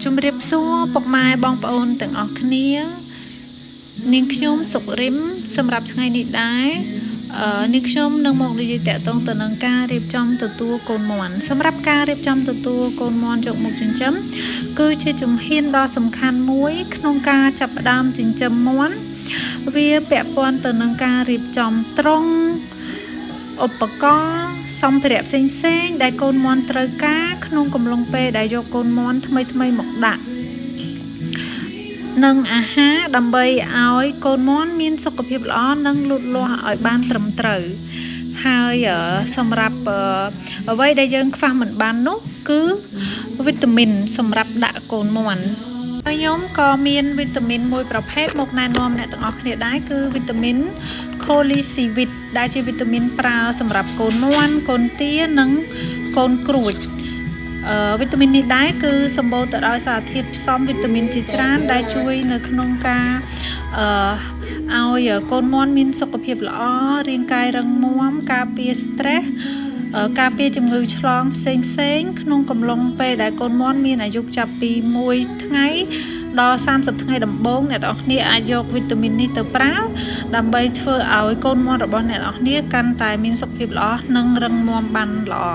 ជំរាបសួរពុកម៉ែបងប្អូនទាំងអស់គ្នានាងខ្ញុំសុករិមសម្រាប់ថ្ងៃនេះដែរនាងខ្ញុំនឹងមកនិយាយតាក់ទងទៅនឹងការរៀបចំទទួលកូនមាន់សម្រាប់ការរៀបចំទទួលកូនមាន់យកមកចិញ្ចឹមគឺជាជំហានដ៏សំខាន់មួយក្នុងការចាប់ផ្ដើមចិញ្ចឹមមាន់វាពាក់ព័ន្ធទៅនឹងការរៀបចំទ្រុងឧបករណ៍សម្ភារៈផ្សេងៗដែលកូនមាន់ត្រូវការក្នុងកំឡុងពេលដែលយកកូនមាន់ថ្មីមកដាក់និងអាហារដើម្បីឲ្យកូនមាន់មានសុខភាពល្អនិងលូតលាស់ឲ្យបានត្រឹមត្រូវហើយសម្រាប់អ្វីដែលយើងខ្វះមិនបាននោះគឺវីតាមីនសម្រាប់ដាក់កូនមាន់ហើយខ្ញុំក៏មានវីតាមីនមួយប្រភេទមកណែនាំអ្នកទាំងអស់គ្នាដែរគឺវីតាមីន Cholecivit ដែលជាវីតាមីនប្រើសម្រាប់កូនមាន់កូនទានិងកូនក្រួចវីតាមីននេះដែរគឺសម្បូរទៅដោយសារធាតុផ្សំវីតាមីនជាច្រើនដែលជួយនៅក្នុងការឲ្យកូនមាន់មានសុខភាពល្អរាងកាយរឹងមាំការពារ stress ការពារជំងឺឆ្លងផ្សេងៗក្នុងកំឡុងពេលដែលកូនមាន់មានអាយុចាប់ពី1ថ្ងៃដល់30ថ្ងៃដំបូងអ្នកទាំងអស់គ្នាអាចយកវីតាមីននេះទៅប្រើដើម្បីធ្វើឲ្យកូនមាន់របស់អ្នកទាំងអស់គ្នាកាន់តែមានសុខភាពល្អនិងរឹងមាំបានល្អ